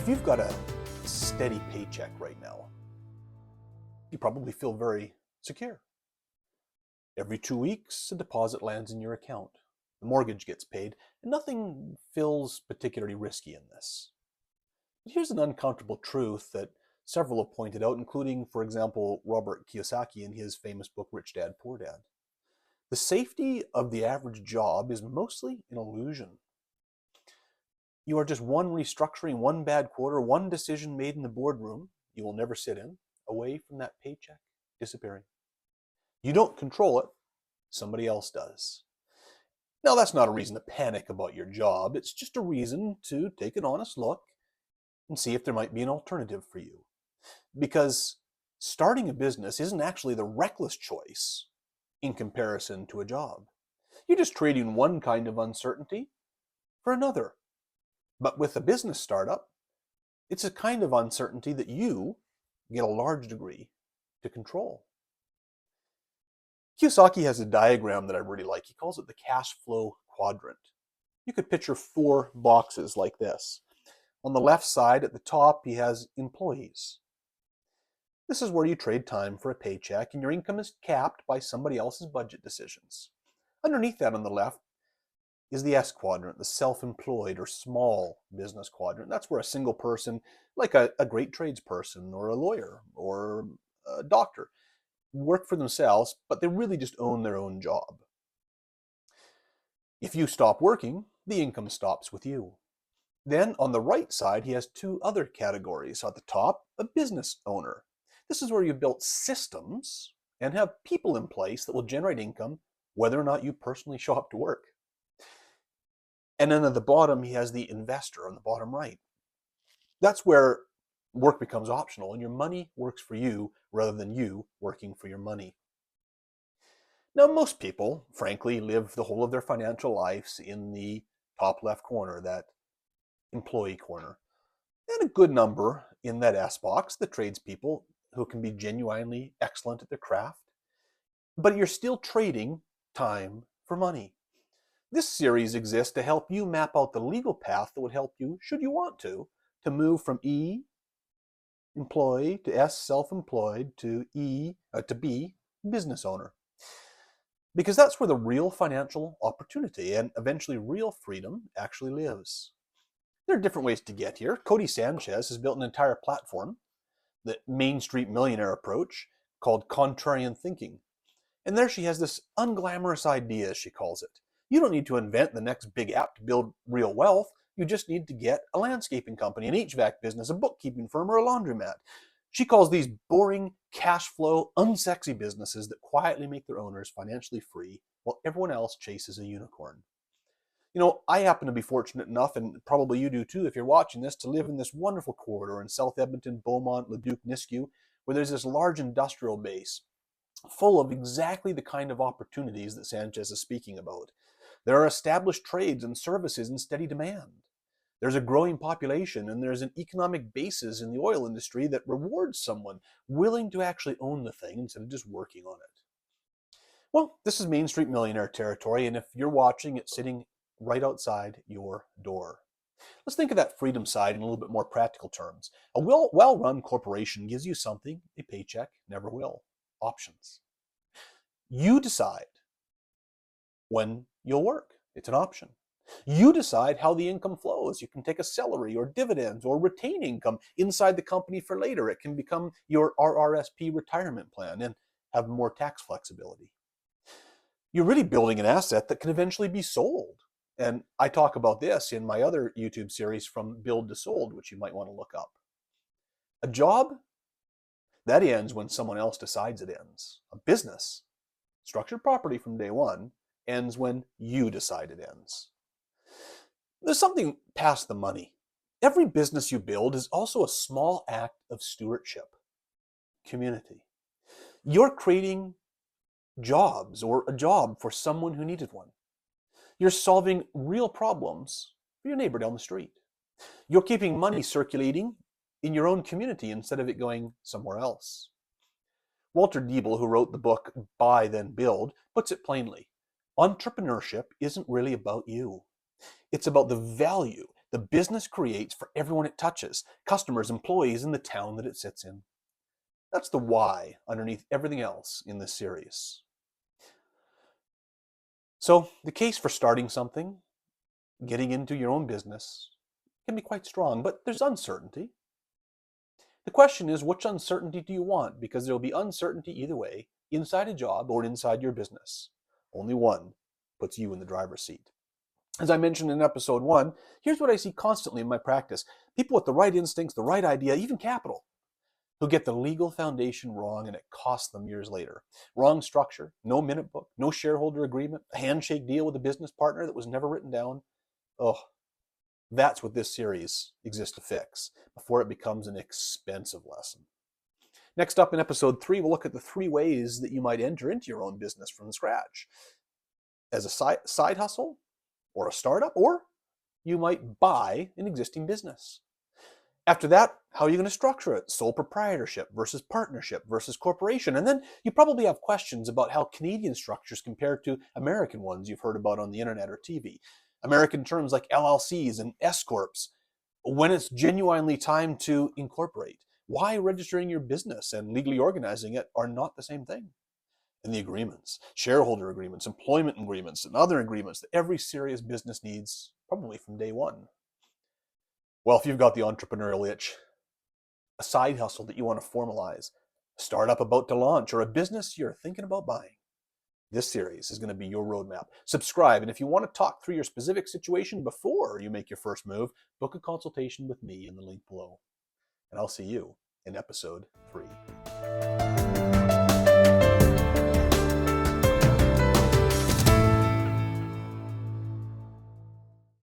If you've got a steady paycheck right now, you probably feel very secure. Every 2 weeks, a deposit lands in your account. The mortgage gets paid, and nothing feels particularly risky in this. But here's an uncomfortable truth that several have pointed out, including, for example, Robert Kiyosaki in his famous book, Rich Dad, Poor Dad. The safety of the average job is mostly an illusion. You are just one restructuring, one bad quarter, one decision made in the boardroom you will never sit in, away from that paycheck disappearing. You don't control it, somebody else does. Now, that's not a reason to panic about your job. It's just a reason to take an honest look and see if there might be an alternative for you. Because starting a business isn't actually the reckless choice in comparison to a job. You're just trading one kind of uncertainty for another. But with a business startup, it's a kind of uncertainty that you get a large degree to control. Kiyosaki has a diagram that I really like. He calls it the Cashflow Quadrant. You could picture 4 boxes like this. On the left side at the top, he has employees. This is where you trade time for a paycheck, and your income is capped by somebody else's budget decisions. Underneath that on the left is the S quadrant, the self-employed or small business quadrant. That's where a single person, like a great tradesperson or a lawyer or a doctor, work for themselves, but they really just own their own job. If you stop working, the income stops with you. Then on the right side, he has 2 other categories. At the top, a business owner. This is where you've built systems and have people in place that will generate income whether or not you personally show up to work. And then at the bottom, he has the investor on the bottom right. That's where work becomes optional and your money works for you rather than you working for your money. Now, most people, frankly, live the whole of their financial lives in the top left corner, that employee corner. And a good number in that S box, the tradespeople who can be genuinely excellent at their craft. But you're still trading time for money. This series exists to help you map out the legal path that would help you, should you want to move from E, employee, to S, self-employed, to B, business owner. Because that's where the real financial opportunity and eventually real freedom actually lives. There are different ways to get here. Codie Sanchez has built an entire platform, the Main Street Millionaire approach, called contrarian thinking. And there she has this unglamorous idea, as she calls it. You don't need to invent the next big app to build real wealth. You just need to get a landscaping company, an HVAC business, a bookkeeping firm, or a laundromat. She calls these boring, cash flow, unsexy businesses that quietly make their owners financially free while everyone else chases a unicorn. You know, I happen to be fortunate enough, and probably you do too if you're watching this, to live in this wonderful corridor in South Edmonton, Beaumont, Leduc-Nisku, where there's this large industrial base full of exactly the kind of opportunities that Sanchez is speaking about. There are established trades and services in steady demand. There's a growing population, and there's an economic basis in the oil industry that rewards someone willing to actually own the thing instead of just working on it. Well, this is Main Street Millionaire territory, and if you're watching, it's sitting right outside your door. Let's think of that freedom side in a little bit more practical terms. A well-run corporation gives you something a paycheck never will: options. You decide when you'll work. It's an option. You decide how the income flows. You can take a salary or dividends or retain income inside the company for later. It can become your RRSP retirement plan and have more tax flexibility. You're really building an asset that can eventually be sold. And I talk about this in my other YouTube series, From Build to Sold, which you might want to look up. A job, that ends when someone else decides it ends. A business, structured property from day one, ends when you decide it ends. There's something past the money. Every business you build is also a small act of stewardship, community. You're creating jobs or a job for someone who needed one. You're solving real problems for your neighbor down the street. You're keeping money circulating in your own community instead of it going somewhere else. Walter Deibel, who wrote the book Buy Then Build, puts it plainly. Entrepreneurship isn't really about you. It's about the value the business creates for everyone it touches, customers, employees, and the town that it sits in. That's the why underneath everything else in this series. So the case for starting something, getting into your own business, can be quite strong, but there's uncertainty. The question is, which uncertainty do you want? Because there will be uncertainty either way, inside a job or inside your business. Only one puts you in the driver's seat. As I mentioned in episode 1, here's what I see constantly in my practice. People with the right instincts, the right idea, even capital, who get the legal foundation wrong and it costs them years later. Wrong structure, no minute book, no shareholder agreement, a handshake deal with a business partner that was never written down. Oh, that's what this series exists to fix before it becomes an expensive lesson. Next up in episode 3, we'll look at the 3 ways that you might enter into your own business from scratch. As a side hustle, or a startup, or you might buy an existing business. After that, how are you going to structure it? Sole proprietorship versus partnership versus corporation. And then you probably have questions about how Canadian structures compare to American ones you've heard about on the internet or TV. American terms like LLCs and S-corps. When it's genuinely time to incorporate. Why registering your business and legally organizing it are not the same thing. And the agreements, shareholder agreements, employment agreements, and other agreements that every serious business needs, probably from day one. Well, if you've got the entrepreneurial itch, a side hustle that you want to formalize, a startup about to launch, or a business you're thinking about buying, this series is going to be your roadmap. Subscribe, and if you want to talk through your specific situation before you make your first move, book a consultation with me in the link below. And I'll see you in episode 3.